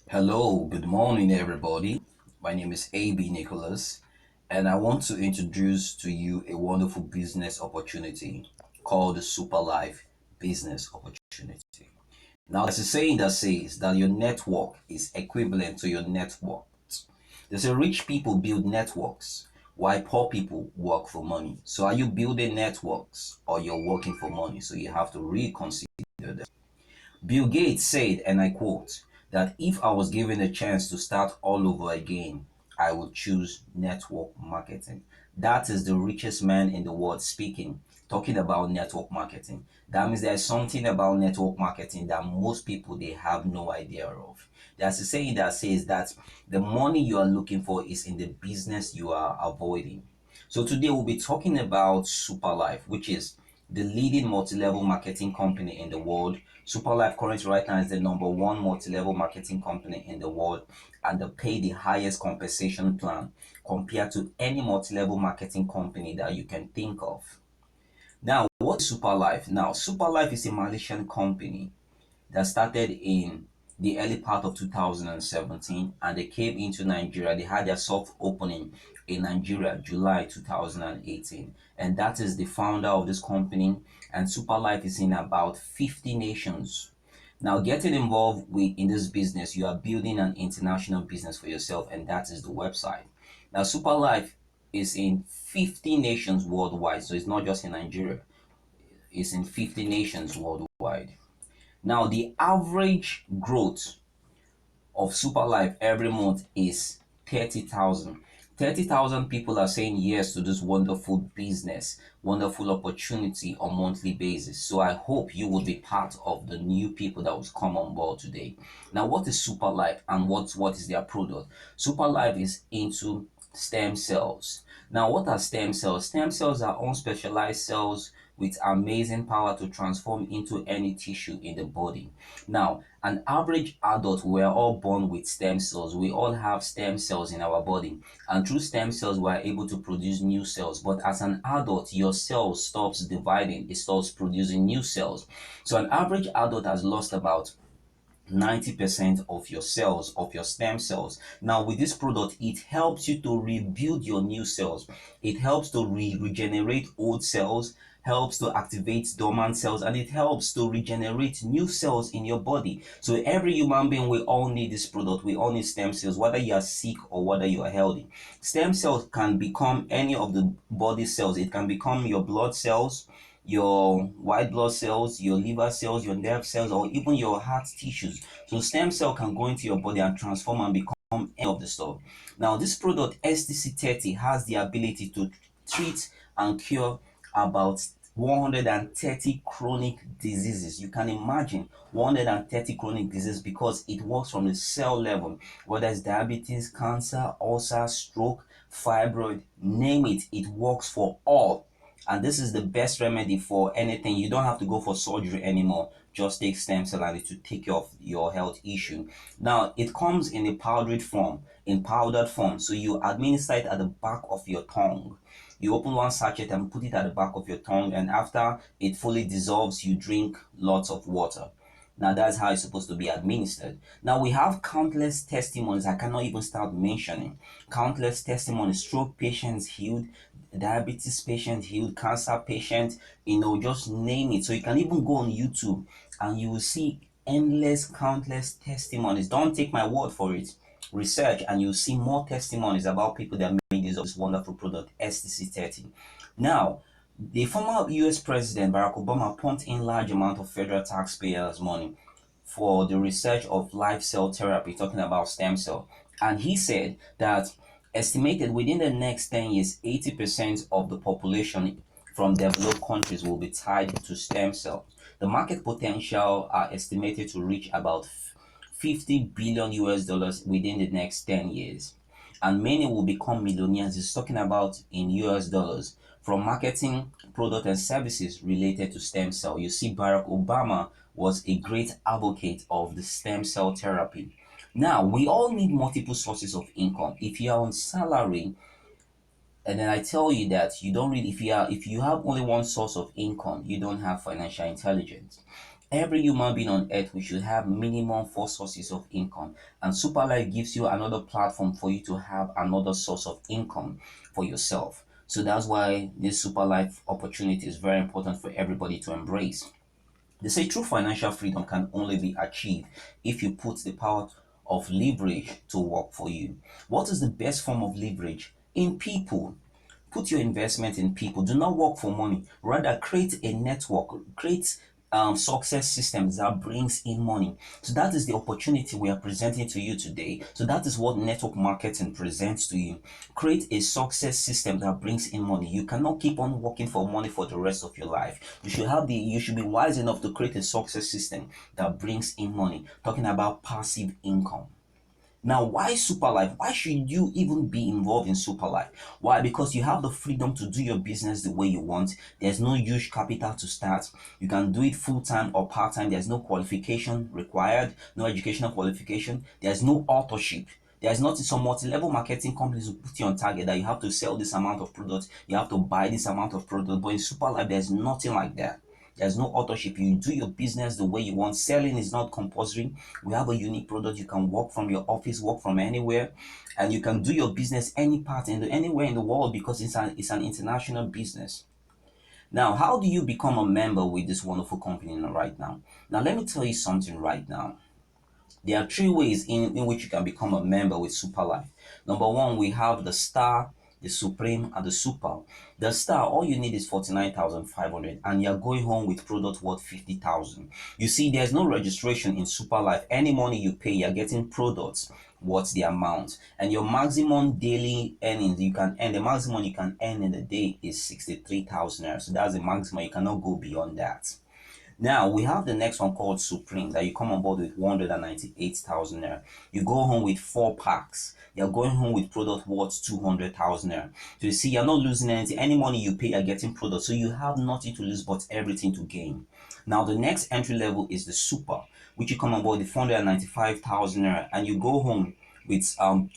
Hello, good morning, everybody. My name is AB Nicholas, and I want to introduce to you a wonderful business opportunity called the Superlife Business Opportunity. Now, there's a saying that says that your network is equivalent to your net worth. They say rich people build networks while poor people work for money. So, are you building networks or you're working for money? So, you have to reconsider that. Bill Gates said, and I quote, that if I was given a chance to start all over again, I would choose network marketing. That is the richest man in the world speaking, talking about network marketing. That means there's something about network marketing that most people they have no idea of. There's a saying that says that the money you are looking for is in the business you are avoiding. So today we'll be talking about Superlife, which is the leading multi-level marketing company in the world. Superlife currently right now is the number one multi-level marketing company in the world, and they pay the highest compensation plan compared to any multi-level marketing company that you can think of. Now, what is Superlife? Now, Superlife is a Malaysian company that started in the early part of 2017, and they came into Nigeria. They had their soft opening in Nigeria July 2018, and that is the founder of this company. And Superlife is in about 50 nations. Now, getting involved with in this business, you are building an international business for yourself, and that is the website. Now, Superlife is in 50 nations worldwide, so it's not just in Nigeria. It's in 50 nations worldwide. Now, the average growth of Superlife every month is 30,000. 30,000 people are saying yes to this wonderful business, wonderful opportunity on monthly basis. So I hope you will be part of the new people that will come on board today. Now, what is Superlife and what is their product? Superlife is into stem cells. Now, what are stem cells? Stem cells are unspecialized cells with amazing power to transform into any tissue in the body. Now, an average adult, we're all born with stem cells. We all have stem cells in our body. And through stem cells, we're able to produce new cells. But as an adult, your cells stops dividing. It stops producing new cells. So an average adult has lost about 90% of your cells, of your stem cells. Now, with this product, it helps you to rebuild your new cells. It helps to regenerate old cells, helps to activate dormant cells, and it helps to regenerate new cells in your body. So every human being, we all need this product. We all need stem cells, whether you are sick or whether you are healthy. Stem cells can become any of the body cells. It can become your blood cells, your white blood cells, your liver cells, your nerve cells, or even your heart tissues. So stem cell can go into your body and transform and become any of the stuff. Now, this product STC30 has the ability to treat and cure about 130 chronic diseases. You can imagine 130 chronic diseases because it works from the cell level, whether it's diabetes, cancer, ulcer, stroke, fibroid, name it, it works for all. And this is the best remedy for anything. You don't have to go for surgery anymore. Just take stem cell and it will take care of your health issue. Now, it comes in a powdered form. So you administer it at the back of your tongue. You open one sachet and put it at the back of your tongue, and after it fully dissolves, you drink lots of water. Now that's how it's supposed to be administered. Now we have countless testimonies I cannot even start mentioning. Countless testimonies, stroke patients healed, diabetes patient healed, cancer patient, just name it. So you can even go on YouTube and you will see endless, countless testimonies. Don't take my word for it. Research and you'll see more testimonies about people that made this wonderful product, STC30. Now, the former US President Barack Obama pumped in large amount of federal taxpayers' money for the research of live cell therapy, talking about stem cell. And he said that estimated within the next 10 years, 80% of the population from developed countries will be tied to stem cells. The market potential are estimated to reach about 50 billion US dollars within the next 10 years. And many will become millionaires. He's talking about in US dollars from marketing product and services related to stem cell. You see, Barack Obama was a great advocate of the stem cell therapy. Now, we all need multiple sources of income. If you are on salary, and then I tell you that you don't really, if you have only one source of income, you don't have financial intelligence. Every human being on earth, we should have minimum four sources of income. And Superlife gives you another platform for you to have another source of income for yourself. So that's why this Superlife opportunity is very important for everybody to embrace. They say true financial freedom can only be achieved if you put the power of leverage to work for you. What is the best form of leverage? In people. Put your investment in people. Do not work for money. Rather, create a network, create success systems that brings in money. So that is the opportunity we are presenting to you today. So that is what network marketing presents to you. Create a success system that brings in money. You cannot keep on working for money for the rest of your life. You should be wise enough to create a success system that brings in money. Talking about passive income. Now, why Superlife? Why should you even be involved in Superlife? Why? Because you have the freedom to do your business the way you want. There's no huge capital to start. You can do it full time or part time. There's no qualification required, no educational qualification. There's no authorship. There's not some multi-level marketing companies who put you on target that you have to sell this amount of products, you have to buy this amount of product. But in Superlife, there's nothing like that. There's no authorship. You do your business the way you want. Selling is not compulsory. We have a unique product. You can work from your office, work from anywhere, and you can do your business any part in anywhere in the world because it's an international business. Now, how do you become a member with this wonderful company right now? Now, let me tell you something right now. There are three ways in which you can become a member with Superlife. Number one, we have the Star, the Supreme, and the Super. The Star, all you need is 49,500, and you're going home with product worth 50,000. You see, there's no registration in Superlife. Any money you pay, you're getting products. What's the amount? And your maximum daily earnings you can earn, the maximum you can earn in a day is 63,000 naira. So that's the maximum. You cannot go beyond that. Now we have the next one called Supreme that you come on board with 198,000 naira. You go home with four packs. You're going home with product worth 200,000 naira. So you see, you're not losing anything. Any money you pay, you're getting product. So you have nothing to lose but everything to gain. Now the next entry level is the Super, which you come on board with 495,000 naira, and you go home with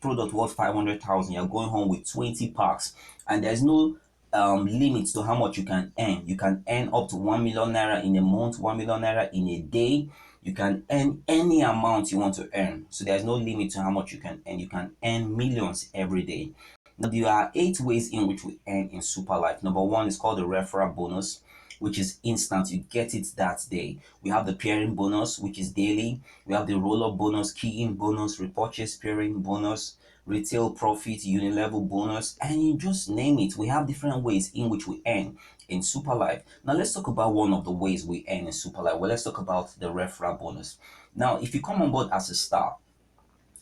product worth 500,000. You're going home with 20 packs, and there's no limits to how much you can earn. You can earn up to 1 million naira in a month, 1 million naira in a day. You can earn any amount you want to earn. So there's no limit to how much you can earn. You can earn millions every day. Now there are 8 ways in which we earn in Superlife. Number one is called the referral bonus, which is instant. You get it that day. We have the pairing bonus, which is daily. We have the roll-up bonus, key-in bonus, repurchase pairing bonus, retail profit, unilevel bonus, and you just name it. We have different ways in which we earn in Superlife. Now let's talk about one of the ways we earn in Superlife. Well, let's talk about the referral bonus. Now, if you come on board as a star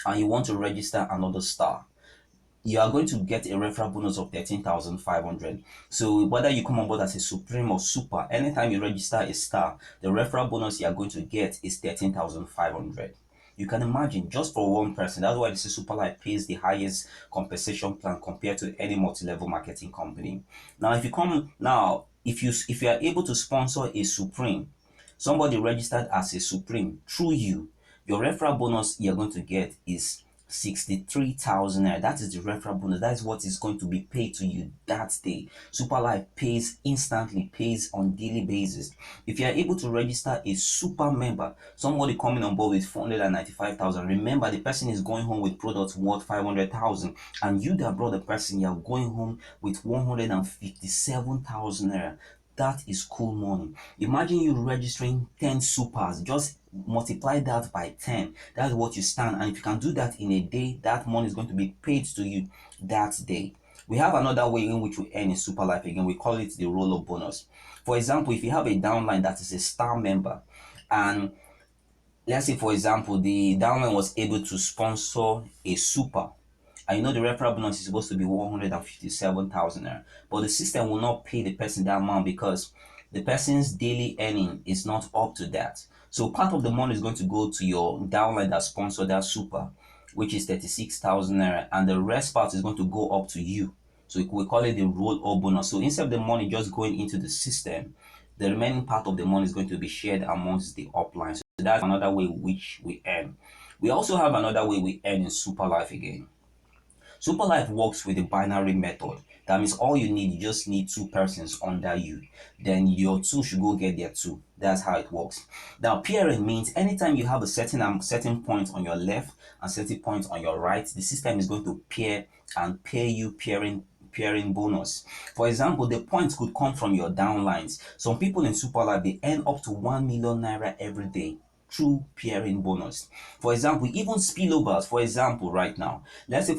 and you want to register another star, you are going to get a referral bonus of 13,500. So whether you come on board as a Supreme or Super, anytime you register a star, the referral bonus you are going to get is 13,500. You can imagine just for one person. That's why this is Superlife pays the highest compensation plan compared to any multi-level marketing company. Now, if you are able to sponsor a Supreme, somebody registered as a Supreme through you, your referral bonus you're going to get is 63,000 naira. That is the referral bonus. That is what is going to be paid to you that day. Superlife pays instantly, pays on daily basis. If you are able to register a super member, somebody coming on board with 495,000, remember the person is going home with products worth 500,000, and you that brought the person, you are going home with 157,000 naira. That is cool money. Imagine you registering 10 supers. Just multiply that by 10. That's what you stand. And if you can do that in a day, that money is going to be paid to you that day. We have another way in which we earn in Superlife again. We call it the roll-up bonus. For example, if you have a downline that is a star member, and let's say for example the downline was able to sponsor a super, and you know the referral bonus is supposed to be 157,000 naira, but the system will not pay the person that amount because the person's daily earning is not up to that. So part of the money is going to go to your downline that sponsored that super, which is 36,000 naira, and the rest part is going to go up to you. So we call it the roll-up bonus. So instead of the money just going into the system, the remaining part of the money is going to be shared amongst the upline. So that's another way which we earn. We also have another way we earn in Superlife again. Superlife works with the binary method. That means all you need, you just need two persons under you. Then your two should go get their two. That's how it works. Now, pairing means anytime you have a certain point on your left and certain point on your right, the system is going to pair and pay you pairing bonus. For example, the points could come from your downlines. Some people in Superlife they earn up to 1 million naira every day through pairing bonus. For example, even spillovers. For example, right now, let's say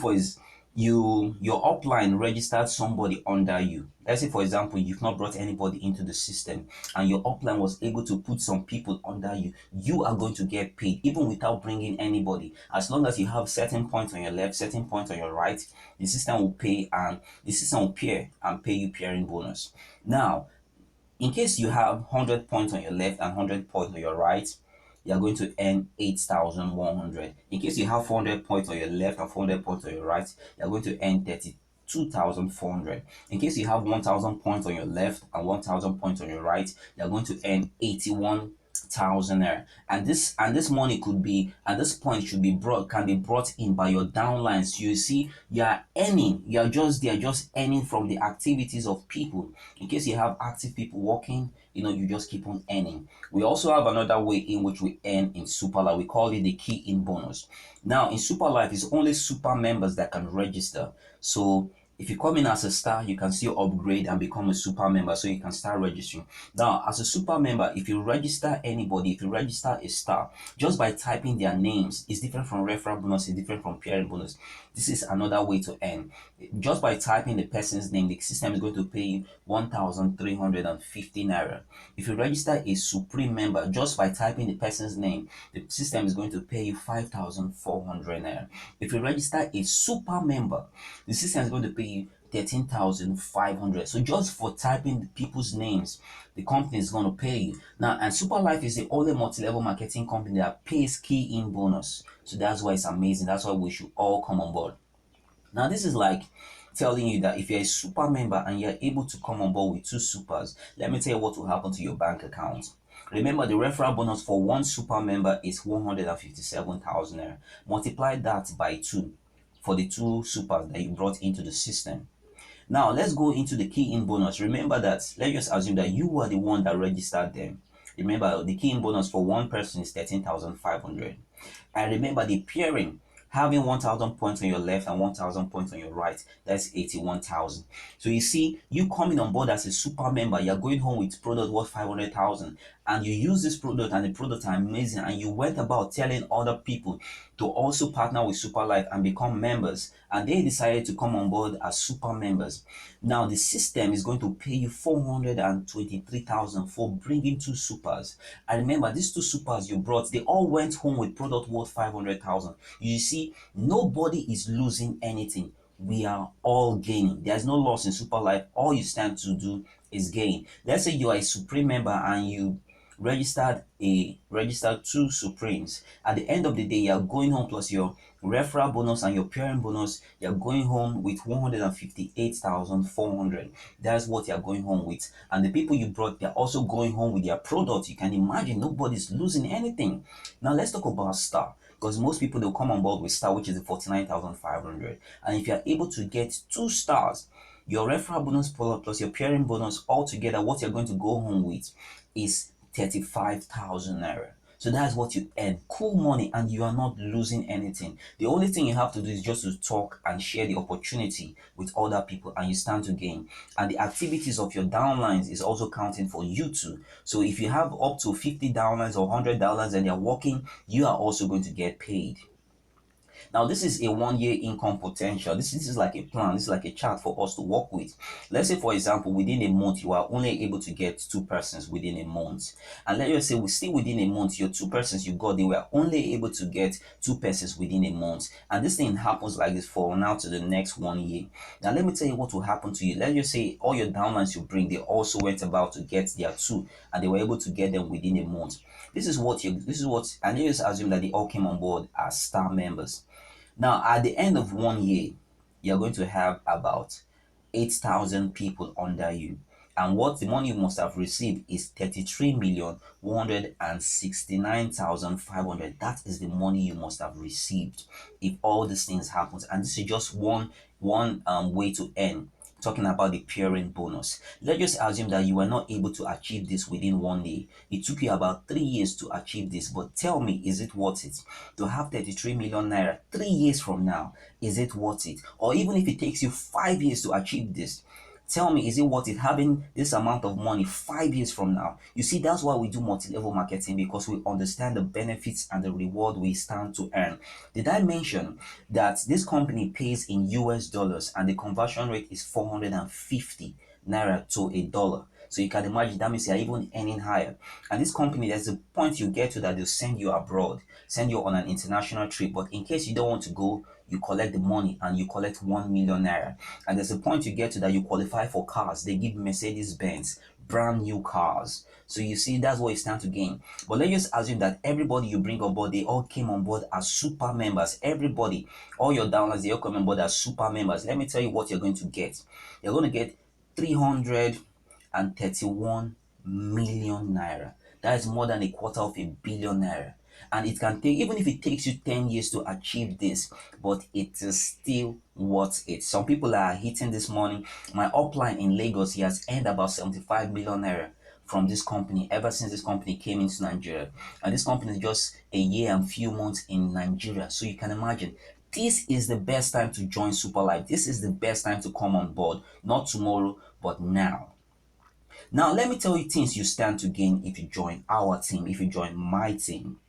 your upline registered somebody under you. Let's say for example you've not brought anybody into the system and your upline was able to put some people under you. You are going to get paid even without bringing anybody. As long as you have certain points on your left, certain points on your right, the system will pay and the system will pair and pay you pairing bonus. Now, in case you have 100 points on your left and 100 points on your right, you are going to earn 8,100. In case you have 400 points on your left and 400 points on your right, you are going to earn 32,400. In case you have 1,000 points on your left and 1,000 points on your right, you are going to earn 81,000 there. And this money could be, at this point should be brought can be brought in by your downlines. You see, you are earning, they are just earning from the activities of people. In case you have active people working, you just keep on earning. We also have another way in which we earn in Superlife. We call it the key in bonus. Now, in Superlife, it's only super members that can register. So if you come in as a star, you can still upgrade and become a super member so you can start registering. Now, as a super member, if you register anybody, if you register a star, just by typing their names, it's different from referral bonus, it's different from pairing bonus. This is another way to earn. Just by typing the person's name, the system is going to pay you 1,350 naira. If you register a supreme member, just by typing the person's name, the system is going to pay you 5,400 naira. If you register a super member, the system is going to pay you 13,500. So just for typing the people's names, the company is going to pay you. Now, and Superlife is the only multi-level marketing company that pays key in bonus. So that's why it's amazing. That's why we should all come on board. Now, this is like telling you that if you're a super member and you're able to come on board with two supers, let me tell you what will happen to your bank account. Remember, the referral bonus for one super member is 157,000 naira. Multiply that by two for the two supers that you brought into the system. Now, let's go into the key in bonus. Remember that, let's just assume that you were the one that registered them. Remember, the key in bonus for one person is 13,500. And remember, the pairing, having 1,000 points on your left and 1,000 points on your right, that's 81,000. So you see, you coming on board as a super member, you're going home with product worth 500,000, and you use this product and the product are amazing, and you went about telling other people to also partner with Superlife and become members, and they decided to come on board as super members. Now the system is going to pay you 423,000 for bringing two supers. And remember, these two supers you brought, they all went home with product worth 500,000. You see, nobody is losing anything. We are all gaining. There's no loss in Superlife. All you stand to do is gain. Let's say you are a supreme member and you registered two supremes. At the end of the day, you're going home plus your referral bonus and your parent bonus, you're going home with 158,400. That's what you're going home with. And the people you brought, they're also going home with their product. You can imagine nobody's losing anything. Now let's talk about Star, because most people they'll come on board with Star, which is the 49,500. And if you're able to get two stars, your referral bonus plus your parent bonus altogether, what you're going to go home with is 35,000 naira. So that's what you earn. Cool money, and you are not losing anything. The only thing you have to do is just to talk and share the opportunity with other people, and you stand to gain. And the activities of your downlines is also counting for you too. So if you have up to 50 downlines or 100 downlines and they're working, you are also going to get paid. Now, this is a 1 year income potential. This is like a plan. This is like a chart for us to work with. Let's say, for example, within a month, you are only able to get two persons within a month. And let's just say we still within a month, your two persons you got, they were only able to get two persons within a month. And this thing happens like this for now to the next 1 year. Now, let me tell you what will happen to you. Let's just say all your downlines you bring, they also went about to get their two, and they were able to get them within a month. And you just assume that they all came on board as star members. Now, at the end of 1 year, you're going to have about 8,000 people under you. And what the money you must have received is 33,169,500. That is the money you must have received if all these things happens. And this is just one way to earn. Talking about the parent bonus. Let's just assume that you were not able to achieve this within one day. It took you about 3 years to achieve this. But tell me, is it worth it? To have 33 million naira 3 years from now, is it worth it? Or even if it takes you 5 years to achieve this, tell me, is it worth it having this amount of money 5 years from now? You see, that's why we do multi-level marketing, because we understand the benefits and the reward we stand to earn. Did I mention that this company pays in US dollars and the conversion rate is 450 naira to a dollar? So you can imagine that means you're even earning higher. And this company, there's a point you get to that they'll send you abroad, send you on an international trip. But in case you don't want to go, you collect the money and you collect 1 million naira. And there's a point you get to that you qualify for cars. They give Mercedes Benz brand new cars. So you see, that's what you stand to gain. But let's just assume that everybody you bring on board, they all came on board as super members. Everybody, all your downloads, they all come on board as super members. Let me tell you what you're going to get. You're going to get 331 million naira. That is more than a quarter of a billion naira. And it can take, even if it takes you 10 years to achieve this, but it is still worth it. Some people are hitting this money. My upline in Lagos, he has earned about 75 million naira from this company ever since this company came into Nigeria. And this company is just a year and few months in Nigeria. So you can imagine, this is the best time to join Superlife. This is the best time to come on board. Not tomorrow, but now. Now, let me tell you things you stand to gain if you join our team, if you join my team.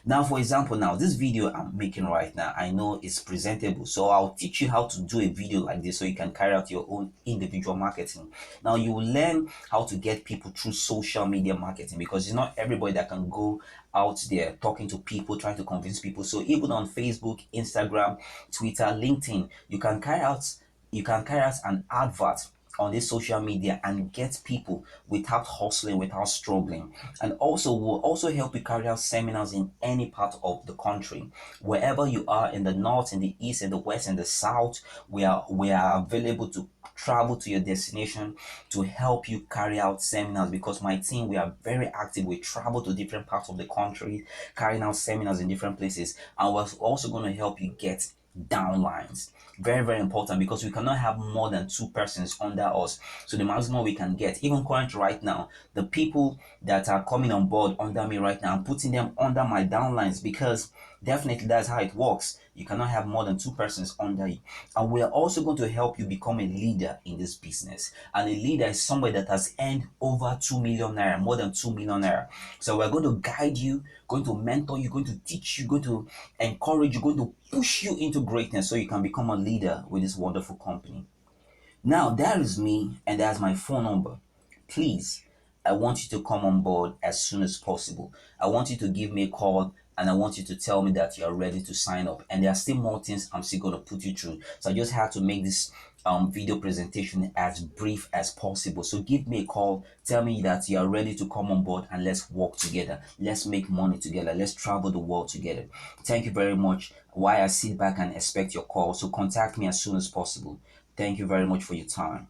Now, for example, now this video I'm making right now, I know it's presentable. So I'll teach you how to do a video like this so you can carry out your own individual marketing. Now you will learn how to get people through social media marketing, because it's not everybody that can go out there talking to people, trying to convince people. So even on Facebook, Instagram, Twitter, LinkedIn, you can carry out an advert on this social media and get people without hustling, without struggling. And also will also help you carry out seminars in any part of the country. Wherever you are, in the north, in the east, in the west, in the south, we are available to travel to your destination to help you carry out seminars, because my team, we are very active. We travel to different parts of the country, carrying out seminars in different places, and we're also going to help you get downlines. Very, very important, because we cannot have more than two persons under us. So the maximum we can get, even current right now, the people that are coming on board under me right now, I'm putting them under my downlines, because definitely that's how it works. You cannot have more than two persons under you. And we are also going to help you become a leader in this business. And a leader is somebody that has earned over 2 million naira, more than 2 million naira. So we're going to guide you, going to mentor you, going to teach you, going to encourage you, going to push you into greatness so you can become a leader with this wonderful company. Now, that is me, and that's my phone number. Please, I want you to come on board as soon as possible. I want you to give me a call, and I want you to tell me that you're ready to sign up. And there are still more things I'm still going to put you through. So I just had to make this video presentation as brief as possible. So give me a call, tell me that you are ready to come on board, and let's work together. Let's make money together. Let's travel the world together. Thank you very much. While I sit back and expect your call, so contact me as soon as possible. Thank you very much for your time.